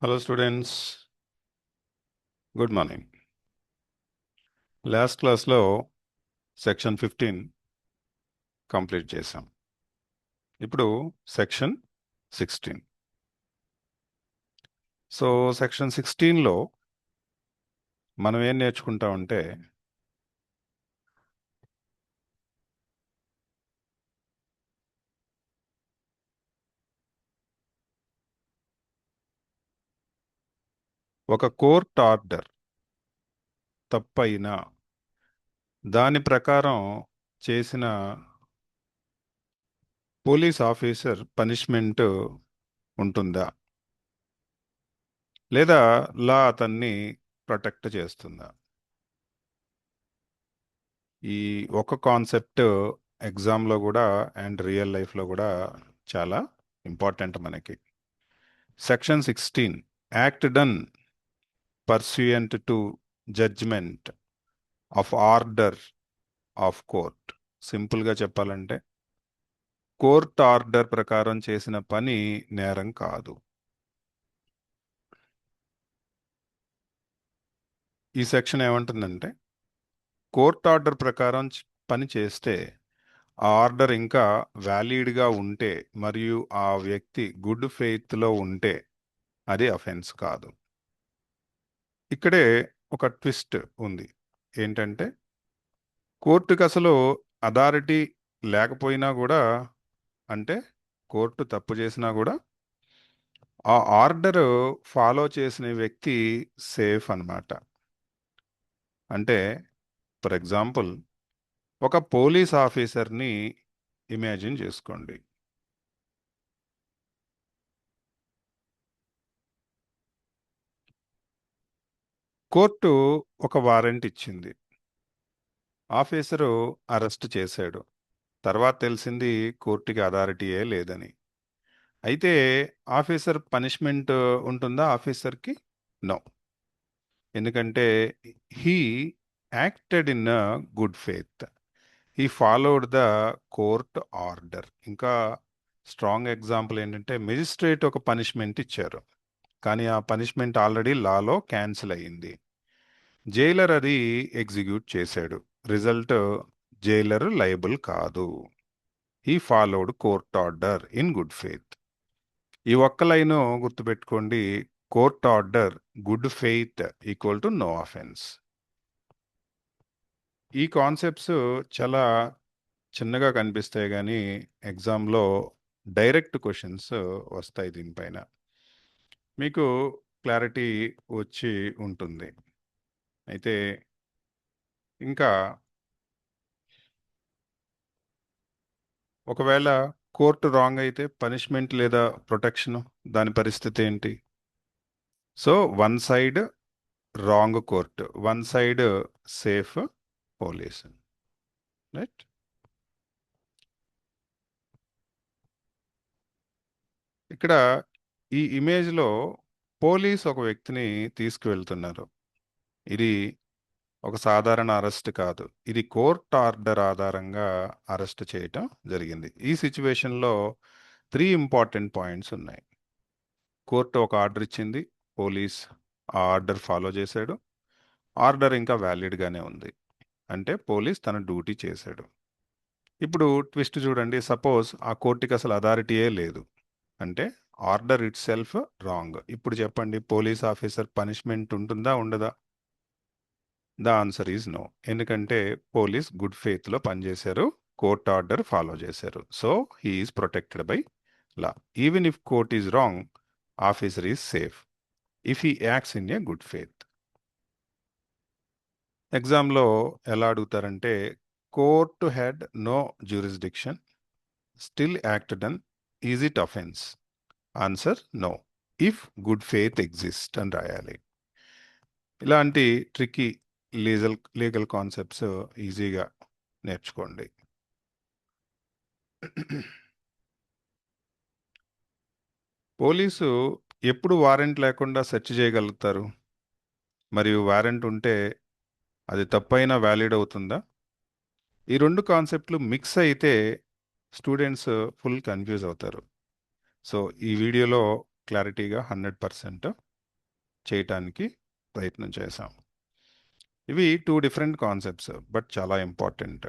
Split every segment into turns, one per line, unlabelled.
Hello students, good morning. Last class లో section 15 complete చేసాం. ఇప్పుడు సెక్షన్ 16. సో సెక్షన్ 16లో మనం ఏం నేర్చుకుంటామంటే ఒక కోర్ట్ ఆర్డర్ తప్పైన దాని ప్రకారం చేసిన పోలీస్ ఆఫీసర్ పనిష్మెంట్ ఉంటుందా, లేదా లా అతన్ని ప్రొటెక్ట్ చేస్తుందా? ఈ ఒక కాన్సెప్ట్ ఎగ్జామ్లో కూడా అండ్ రియల్ లైఫ్లో కూడా చాలా ఇంపార్టెంట్ మనకి. Section 16 act done pursuant to judgment of order of court. సింపుల్గా చెప్పాలంటే కోర్ట్ ఆర్డర్ ప్రకారం చేసిన పని నేరం కాదు. ఈ సెక్షన్ ఏమంటుందంటే కోర్ట్ ఆర్డర్ ప్రకారం పని చేస్తే ఆ ఆర్డర్ ఇంకా వ్యాలిడ్గా ఉంటే మరియు ఆ వ్యక్తి గుడ్ ఫెయిత్లో ఉంటే అది అఫెన్స్ కాదు. ఇక్కడే ఒక ట్విస్ట్ ఉంది. ఏంటంటే కోర్టుకు అసలు అథారిటీ లేకపోయినా కూడా, అంటే కోర్టు తప్పు చేసినా కూడా ఆ ఆర్డర్ ఫాలో చేసిన వ్యక్తి సేఫ్ అన్నమాట. అంటే ఫర్ ఎగ్జాంపుల్ ఒక పోలీస్ ఆఫీసర్ని ఇమాజిన్ చేసుకోండి. కోర్టు ఒక వారెంట్ ఇచ్చింది, ఆఫీసరు అరెస్ట్ చేశాడు. తర్వాత తెలిసింది కోర్టుకి అథారిటీయే లేదని. అయితే ఆఫీసర్ పనిష్మెంట్ ఉంటుందా ఆఫీసర్కి? నో. ఎందుకంటే he acted in a good faith, he followed the court order. ఇంకా స్ట్రాంగ్ ఎగ్జాంపుల్ ఏంటంటే మెజిస్ట్రేట్ ఒక పనిష్మెంట్ ఇచ్చారు, కానీ ఆ పనిష్మెంట్ ఆల్రెడీ లాలో క్యాన్సిల్ అయ్యింది. జైలర్ అది ఎగ్జిక్యూట్ చేశాడు. రిజల్ట్ జైలర్ లయబుల్ కాదు. He followed court order in good faith. ఈ ఒక్క లైను గుర్తుపెట్టుకోండి. Court order, good faith equal to know offence. ఈ కాన్సెప్ట్స్ చాలా చిన్నగా కనిపిస్తాయి, కానీ ఎగ్జామ్లో డైరెక్ట్ క్వశ్చన్స్ వస్తాయి. దీనిపైన మీకు క్లారిటీ వచ్చి ఉంటుంది. అయితే ఇంకా ఒకవేళ కోర్టు రాంగ్ అయితే పనిష్మెంట్ లేదా ప్రొటెక్షన్, దాని పరిస్థితి ఏంటి? So one side wrong court, one side safe police, right? ఇక్కడ ఈ ఇమేజ్లో పోలీస్ ఒక వ్యక్తిని తీసుకువెళ్తున్నారు. ఇది ఒక సాధారణ అరెస్ట్ కాదు, ఇది కోర్ట్ ఆర్డర్ ఆధారంగా అరెస్ట్ చేయటం జరిగింది. ఈ సిచ్యువేషన్లో 3 ఇంపార్టెంట్ పాయింట్స్ ఉన్నాయి. కోర్టు ఒక ఆర్డర్ ఇచ్చింది, పోలీస్ ఆ ఆర్డర్ ఫాలో చేశాడు, ఆర్డర్ ఇంకా వ్యాలిడ్గానే ఉంది, అంటే పోలీస్ తన డ్యూటీ చేశాడు. ఇప్పుడు ట్విస్ట్ చూడండి. సపోజ్ ఆ కోర్టుకి అసలు అథారిటీయే లేదు, అంటే ఆర్డర్ ఇట్ సెల్ఫ్ రాంగ్. ఇప్పుడు చెప్పండి, పోలీస్ ఆఫీసర్ పనిష్మెంట్ ఉంటుందా ఉండదా? The answer is no. ఎందుకంటే పోలీస్ గుడ్ ఫెయిత్లో పనిచేశారు, కోర్ట్ ఆర్డర్ ఫాలో చేశారు. So he is protected by law. Even if court is wrong, officer is safe if he acts in a good faith. ఎగ్జామ్లో ఎలా అడుగుతారంటే court had no jurisdiction, still acted on, is it offence? Answer no if good faith exist అని రాయాలి. ఇలాంటి tricky legal concepts ఈజీగా నేర్చుకోండి. Police ఎప్పుడు warrant లేకుండా సెర్చ్ చేయగలుగుతారు? మరియు వారెంట్ ఉంటే అది తప్పైనా వ్యాలిడ్ అవుతుందా? ఈ రెండు కాన్సెప్ట్లు మిక్స్ అయితే స్టూడెంట్స్ ఫుల్ కన్ఫ్యూజ్ అవుతారు. సో ఈ వీడియోలో క్లారిటీగా 100% చేయటానికి ప్రయత్నం చేశాం. ఇవి 2 డిఫరెంట్ కాన్సెప్ట్స్ బట్ చాలా ఇంపార్టెంట్.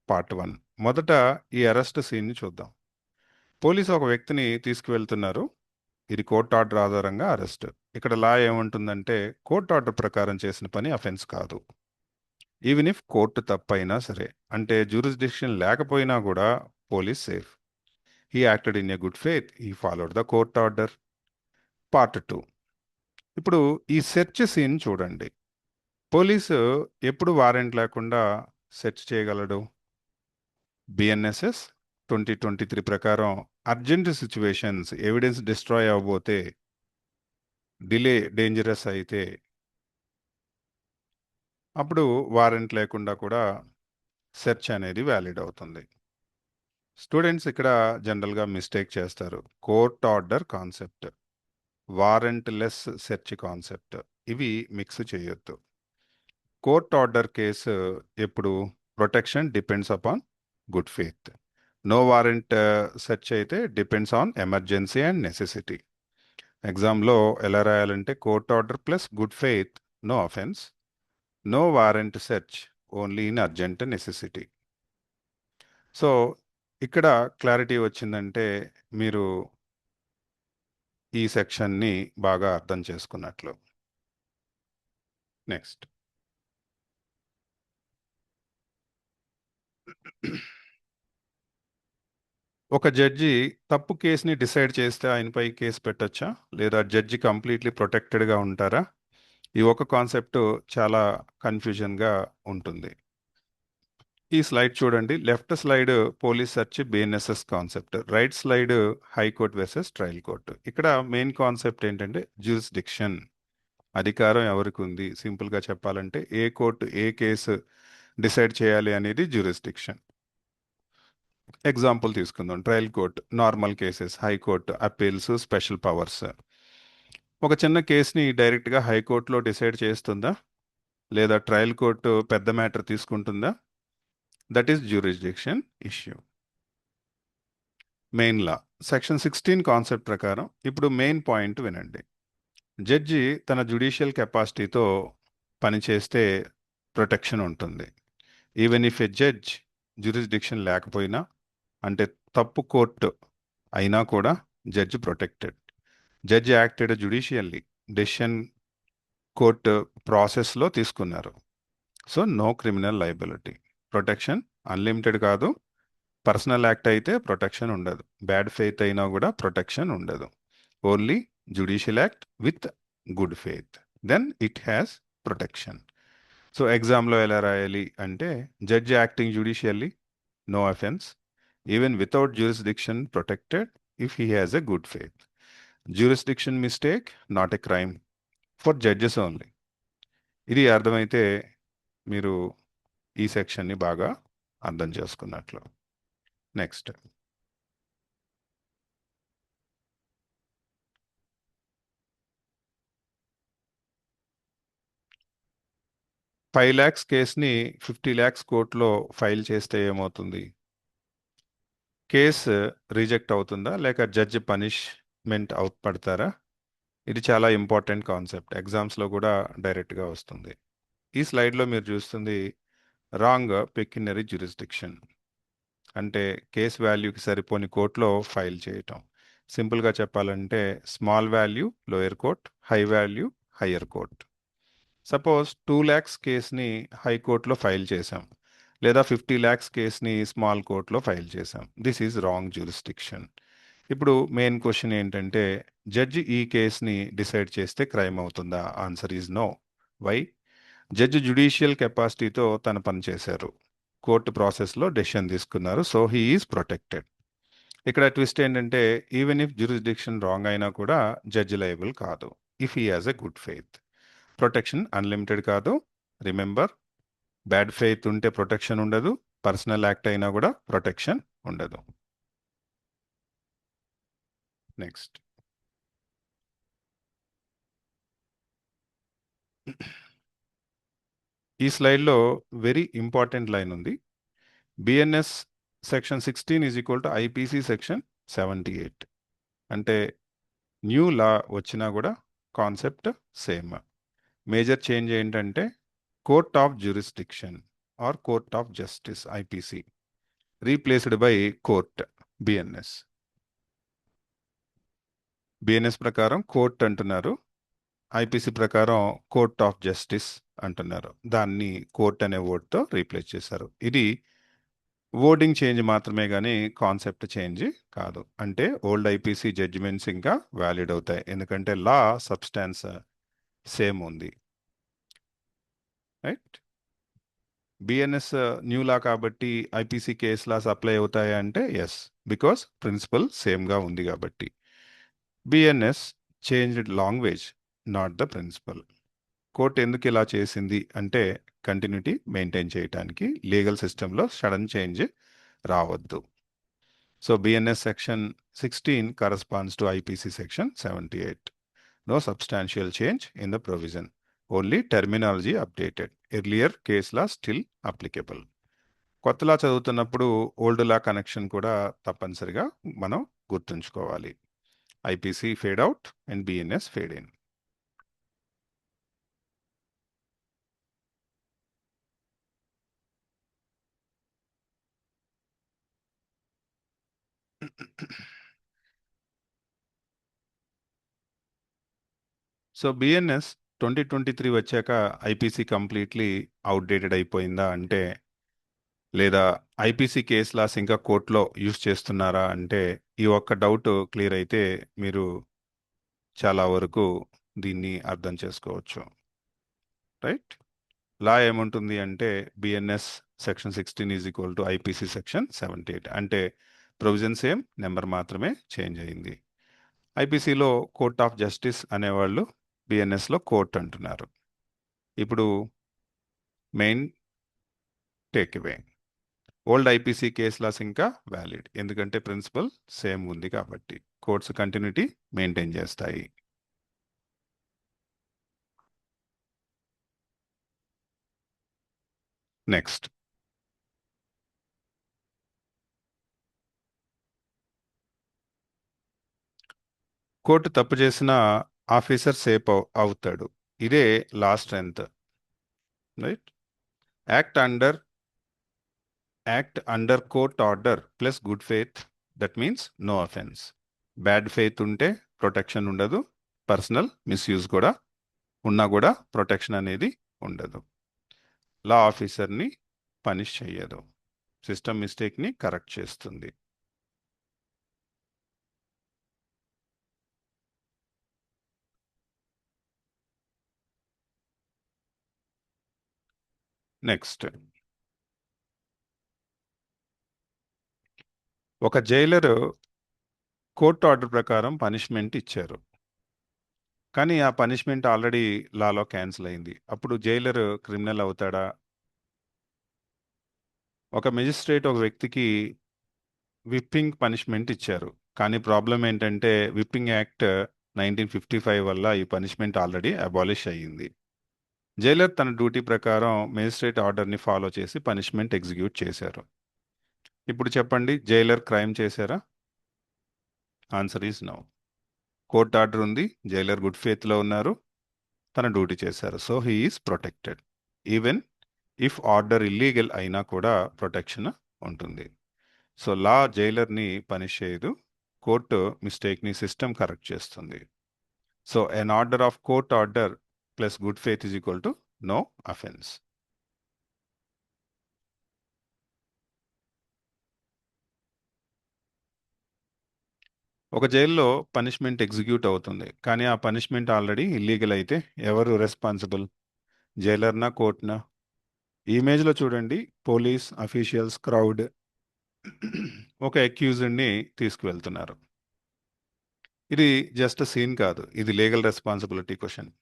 పార్ట్ 1. మొదట ఈ అరెస్ట్ సీన్‌ని చూద్దాం. పోలీసు ఒక వ్యక్తిని తీసుకువెళ్తున్నారు. ఇది కోర్ట్ ఆర్డర్ ఆధారంగా అరెస్ట్. ఇక్కడ లా ఏమంటుందంటే కోర్ట్ ఆర్డర్ ప్రకారం చేసిన పని అఫెన్స్ కాదు. ఈవెన్ ఇఫ్ కోర్టు తప్పైనా సరే, అంటే జ్యూరిస్డిక్షన్ లేకపోయినా కూడా police safe. He acted in a good faith. He followed the court order. Part 2. ఇప్పుడు ఈ సెర్చ్ సీన్ చూడండి. పోలీసు ఎప్పుడు వారెంట్ లేకుండా సెర్చ్ చేయగలడు? బిఎన్ఎస్ఎస్ 2023 ప్రకారం అర్జెంట్ సిచ్యువేషన్స్, ఎవిడెన్స్ డిస్ట్రాయ్ అవ్వబోతే, డిలే డేంజరస్ అయితే అప్పుడు వారెంట్ లేకుండా కూడా సెర్చ్ అనేది వ్యాలిడ్ అవుతుంది. స్టూడెంట్స్ ఇక్కడ జనరల్గా మిస్టేక్ చేస్తారు. Court order concept, warrantless search concept, ఇవి మిక్స్ చేయొద్దు. కోర్ట్ ఆర్డర్ కేసు ఎప్పుడు protection depends upon good faith. No warrant search అయితే depends on emergency and necessity. ఎగ్జామ్లో ఎలా రాయాలంటే court order plus good faith, no offence. No warrant search, only in urgent necessity. So ఇక్కడ clarity వచ్చిందంటే మీరు ఈ సెక్షన్ని బాగా అర్థం చేసుకున్నట్లు. నెక్స్ట్, ఒక జడ్జి తప్పు కేసుని డిసైడ్ చేస్తే ఆయనపై కేసు పెట్టొచ్చా, లేదా జడ్జి కంప్లీట్లీ ప్రొటెక్టెడ్గా ఉంటారా? ఈ ఒక కాన్సెప్ట్ చాలా కన్ఫ్యూజన్గా ఉంటుంది. ఈ స్లైడ్ చూడండి. Left slide police search BNSS concept, right slide high court versus trial court. ఇక్కడ మెయిన్ కాన్సెప్ట్ ఏంటంటే జ్యూరిస్డిక్షన్, అధికారం ఎవరికి ఉంది. సింపుల్గా చెప్పాలంటే ఏ కోర్టు ఏ కేసు డిసైడ్ చేయాలి అనేది జ్యూరిస్డిక్షన్. ఎగ్జాంపుల్ తీసుకుందాం. Trial court normal cases, high court appeals, special powers. ఒక చిన్న కేసుని డైరెక్ట్గా హైకోర్టులో డిసైడ్ చేస్తుందా, లేదా ట్రయల్ కోర్టు పెద్ద మ్యాటర్ తీసుకుంటుందా? That is jurisdiction issue. Main law section 16 concept ప్రకారం ఇప్పుడు మెయిన్ పాయింట్ వినండి. జడ్జి తన జ్యుడిషియల్ కెపాసిటీతో పనిచేస్తే ప్రొటెక్షన్ ఉంటుంది. Even if a judge jurisdiction లేకపోయినా, అంటే తప్పు కోర్టు అయినా కూడా judge protected. Judge acted judicially, decision court ప్రాసెస్లో తీసుకున్నారు. So no criminal liability. Protection unlimited కాదు. పర్సనల్ యాక్ట్ అయితే ప్రొటెక్షన్ ఉండదు. బ్యాడ్ ఫెయిత్ అయినా కూడా ప్రొటెక్షన్ ఉండదు. Only judicial act with good faith, then it has protection. So ఎగ్జామ్లో ఎలా రాయాలి అంటే judge acting judicially, no offence. Even without jurisdiction protected if he has a good faith. Jurisdiction mistake not a crime for judges only. ఇది అర్థమైతే మీరు ఈ సెక్షన్ని బాగా అర్థం చేసుకున్నట్లు. నెక్స్ట్, ₹5 lakhs కేసుని 50 lakhs కోర్టులో ఫైల్ చేస్తే ఏమవుతుంది? కేసు రిజెక్ట్ అవుతుందా, లేక జడ్జి పనిష్మెంట్ పడతారా? ఇది చాలా ఇంపార్టెంట్ కాన్సెప్ట్. ఎగ్జామ్స్లో కూడా డైరెక్ట్గా వస్తుంది. ఈ స్లైడ్లో మీరు చూస్తుంది రాంగ్ పెక్యునరీ జ్యూరిస్డిక్షన్, అంటే కేస్ వాల్యూకి సరిపోని కోర్టులో ఫైల్ చేయటం. సింపుల్గా చెప్పాలంటే small value lower court, high value higher court. Suppose 2 lakhs కేసుని హైకోర్టులో ఫైల్ చేశాం, లేదా 50 lakhs కేసుని స్మాల్ కోర్టులో ఫైల్ చేశాం. This is wrong jurisdiction. ఇప్పుడు మెయిన్ క్వశ్చన్ ఏంటంటే జడ్జి ఈ కేసుని డిసైడ్ చేస్తే క్రైమ్ అవుతుందా? Answer is no. Why? Judge judicial కెపాసిటీతో తన పని చేశారు, కోర్టు ప్రాసెస్లో డెసిషన్ తీసుకున్నారు. So he is protected. ఇక్కడ ట్విస్ట్ ఏంటంటే ఈవెన్ ఇఫ్ జ్యూరిస్డిక్షన్ రాంగ్ అయినా కూడా జడ్జి లయబుల్ కాదు if he has a good faith. Protection unlimited కాదు. రిమెంబర్, బ్యాడ్ ఫెయిత్ ఉంటే ప్రొటెక్షన్ ఉండదు. పర్సనల్ యాక్ట్ అయినా కూడా ప్రొటెక్షన్ ఉండదు. నెక్స్ట్, ఈ స్లైడ్లో వెరీ ఇంపార్టెంట్ లైన్ ఉంది. BNS section 16 is equal to IPC section 78. అంటే న్యూ లా వచ్చినా కూడా కాన్సెప్ట్ సేమ్. మేజర్ చేంజ్ ఏంటంటే court of jurisdiction are court of justice IPC replaced by court BNS. BNS ప్రకారం కోర్ట్ అంటున్నారు, ఐపీసీ ప్రకారం కోర్ట్ ఆఫ్ జస్టిస్ అంటున్నారు. దాన్ని కోర్ట్ అనే వర్డ్తో రీప్లేస్ చేశారు. ఇది వర్డింగ్ చేంజ్ మాత్రమే కానీ కాన్సెప్ట్ చేంజ్ కాదు. అంటే ఓల్డ్ ఐపీసీ జడ్జిమెంట్స్ ఇంకా వ్యాలిడ్ అవుతాయి, ఎందుకంటే లా సబ్స్టాన్స్ సేమ్ ఉంది. రైట్. బిఎన్ఎస్ న్యూ లా కాబట్టి ఐపీసీ కేస్ లాస్ అప్లై అవుతాయి అంటే ఎస్, బికాస్ ప్రిన్సిపల్ సేమ్గా ఉంది కాబట్టి. BNS changed language, not the principle. Court ఎందుకు ఇలా చేసింది అంటే కంటిన్యూటీ మెయింటైన్ చేయడానికి, లీగల్ సిస్టంలో సడన్ చేంజ్ రావద్దు. So BNS section 16 corresponds to IPC section 78. No substantial change in the provision. Only terminology updated. Earlier case law still applicable. కొత్త లా చదువుతున్నప్పుడు old లా connection కూడా తప్పనిసరిగా మనం గుర్తుంచుకోవాలి. IPC fade out and BNS fade in. So BNS 2023 వచ్చాక IPC completely outdated అయిపోయిందా అంటే, లేదా ఐపీసీ కేస్ లాస్ ఇంకా కోర్టులో యూస్ చేస్తున్నారా అంటే, ఈ ఒక్క డౌట్ క్లియర్ అయితే మీరు చాలా వరకు దీన్ని అర్థం చేసుకోవచ్చు. రైట్. లా ఏముంటుంది అంటే BNS section 16 is equal to IPC section 78. అంటే ప్రొవిజన్ సేమ్, నెంబర్ మాత్రమే చేంజ్ అయింది. ఐపీసీలో కోర్ట్ ఆఫ్ జస్టిస్ అనేవాళ్ళు బిఎన్ఎస్లో కోర్ట్ అంటున్నారు. ఇప్పుడు main take away, old IPC case laws ఇంకా వ్యాలిడ్, ఎందుకంటే ప్రిన్సిపల్ సేమ్ ఉంది కాబట్టి కోర్ట్స్ కంటిన్యూటీ మెయింటైన్ చేస్తాయి. నెక్స్ట్, కోర్టు తప్పు చేసిన ఆఫీసర్ సేఫ్ అవుతాడు. ఇదే last strength. Right. Act under court order plus good faith, that means no offence. Bad faith ఉంటే ప్రొటెక్షన్ ఉండదు, పర్సనల్ మిస్యూజ్ కూడా ఉన్నా కూడా ప్రొటెక్షన్ అనేది ఉండదు. లా ఆఫీసర్ని పనిష్ చెయ్యదు, సిస్టమ్ మిస్టేక్ని కరెక్ట్ చేస్తుంది. నెక్స్ట్, ఒక జైలరు కోర్టు ఆర్డర్ ప్రకారం పనిష్మెంట్ ఇచ్చారు, కానీ ఆ పనిష్మెంట్ ఆల్రెడీ లాలో క్యాన్సిల్ అయింది. అప్పుడు జైలర్ క్రిమినల్ అవుతాడా? ఒక మెజిస్ట్రేట్ ఒక వ్యక్తికి విప్పింగ్ పనిష్మెంట్ ఇచ్చారు, కానీ ప్రాబ్లం ఏంటంటే విప్పింగ్ యాక్ట్ 1955 వల్ల ఈ పనిష్మెంట్ ఆల్రెడీ అబాలిష్ అయ్యింది. జైలర్ తన డ్యూటీ ప్రకారం మెజిస్ట్రేట్ ఆర్డర్ని ఫాలో చేసి పనిష్మెంట్ ఎగ్జిక్యూట్ చేశారు. ఇప్పుడు చెప్పండి, జైలర్ క్రైమ్ చేశారా? Answer is no. Court order ఉంది, జైలర్ గుడ్ ఫేత్లో ఉన్నారు, తన డ్యూటీ చేశారు. So he is protected. Even if order illegal అయినా కూడా ప్రొటెక్షన్ ఉంటుంది. సో లా జైలర్ని పనిష్ చేయదు, కోర్టు మిస్టేక్ని సిస్టమ్ కరెక్ట్ చేస్తుంది. So an order of court order plus good faith is equal to know offence. ఒక జైల్లో పనిష్మెంట్ ఎగ్జిక్యూట్ అవుతుంది, కానీ ఆ పనిష్మెంట్ ఆల్రెడీ ఇల్లీగల్ అయితే ఎవరు రెస్పాన్సిబుల్? జైలర్నా, కోర్టునా? ఈ ఇమేజ్లో చూడండి, పోలీస్ అఫీషియల్స్ క్రౌడ్ ఒక అక్యూజ్డ్ని తీసుకువెళ్తున్నారు. ఇది జస్ట్ సీన్ కాదు, ఇది లీగల్ రెస్పాన్సిబిలిటీ క్వశ్చన్.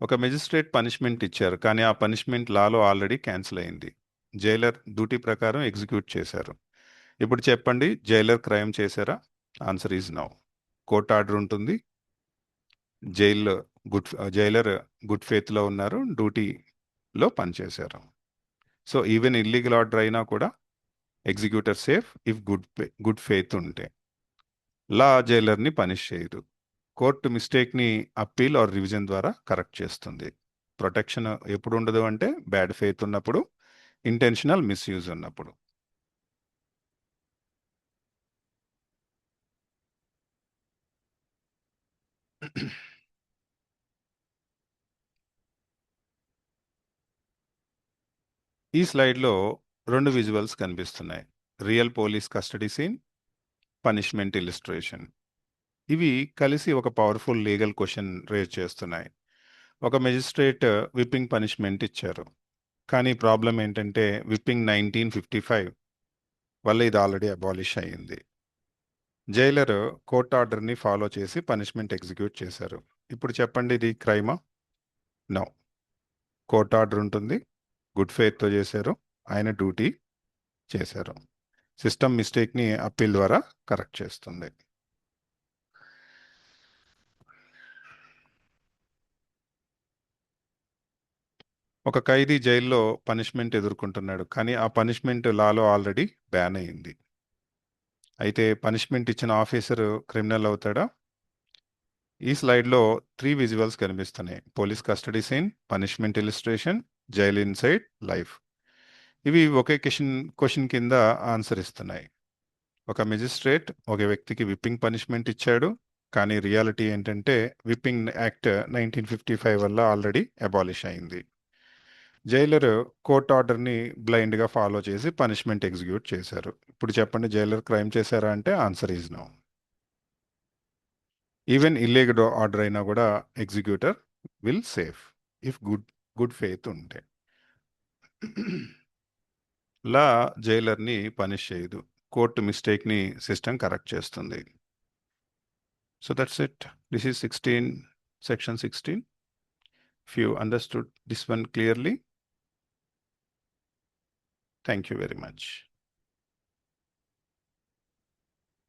ఒక మెజిస్ట్రేట్ పనిష్మెంట్ ఇచ్చారు, కానీ ఆ పనిష్మెంట్ లాలో ఆల్రెడీ క్యాన్సిల్ అయింది. జైలర్ డ్యూటీ ప్రకారం ఎగ్జిక్యూట్ చేశారు. ఇప్పుడు చెప్పండి, జైలర్ క్రైమ్ చేశారా? Answer is no. Court order ఉంటుంది, జైలర్ గుడ్ ఫేత్లో ఉన్నారు, డ్యూటీలో పనిచేశారు. సో ఈవెన్ ఇల్లీగల్ ఆర్డర్ అయినా కూడా executor safe if good faith ఉంటే. లా జైలర్ని పనిష్ చేయదు. కోర్టు మిస్టేక్ని అప్పీల్ ఆర్ రివిజన్ ద్వారా కరెక్ట్ చేస్తుంది. ప్రొటెక్షన్ ఎప్పుడు ఉండదు అంటే బ్యాడ్ ఫెయిత్ ఉన్నప్పుడు, ఇంటెన్షనల్ మిస్యూజ్ ఉన్నప్పుడు. ఈ స్లైడ్లో 2 విజువల్స్ కనిపిస్తున్నాయి. Real police custody scene, punishment illustration. ఇవి కలిసి ఒక పవర్ఫుల్ లీగల్ క్వశ్చన్ రేజ్ చేస్తున్నాయి. ఒక మెజిస్ట్రేట్ విప్పింగ్ పనిష్మెంట్ ఇచ్చారు. కానీ ప్రాబ్లం ఏంటంటే విప్పింగ్ 1955 వల్ల ఇది ఆల్రెడీ అబాలిష్ అయ్యింది. జైలర్ కోర్ట్ ఆర్డర్ని ఫాలో చేసి పనిష్మెంట్ ఎగ్జిక్యూట్ చేశారు. ఇప్పుడు చెప్పండి, ఇది క్రైమా? నో. కోర్ట్ ఆర్డర్ ఉంటుంది, గుడ్ ఫెయిత్తో చేశారు, ఆయన డ్యూటీ చేశారు. సిస్టమ్ మిస్టేక్ని అప్పీల్ ద్వారా కరెక్ట్ చేస్తుంది. ఒక ఖైదీ జైల్లో పనిష్మెంట్ ఎదుర్కొంటున్నాడు, కానీ ఆ పనిష్మెంట్ లాలో ఆల్రెడీ బ్యాన్ అయింది. అయితే పనిష్మెంట్ ఇచ్చిన ఆఫీసర్ క్రిమినల్ అవుతాడా? ఈ స్లైడ్లో 3 విజువల్స్ కనిపిస్తున్నాయి. Police custody scene, punishment illustration, jail inside life. ఇవి ఒకే క్వశ్చన్ కింద ఆన్సర్ ఇస్తున్నాయి. ఒక మెజిస్ట్రేట్ ఒక వ్యక్తికి విప్పింగ్ పనిష్మెంట్ ఇచ్చాడు, కానీ రియాలిటీ ఏంటంటే విప్పింగ్ యాక్ట్ 1955 వల్ల ఆల్రెడీ అబాలిష్ అయింది. జైలర్ కోర్ట్ ఆర్డర్ని బ్లైండ్గా ఫాలో చేసి పనిష్మెంట్ ఎగ్జిక్యూట్ చేశారు. ఇప్పుడు చెప్పండి, జైలర్ క్రైమ్ చేశారా అంటే answer is no. Even illegal order అయినా కూడా executor will safe if good faith ఉంటే. లా జైలర్ని పనిష్ చేయదు, కోర్టు మిస్టేక్ని సిస్టమ్ కరెక్ట్ చేస్తుంది. So that's it. This is section 16. If you understood this one clearly, thank you very much.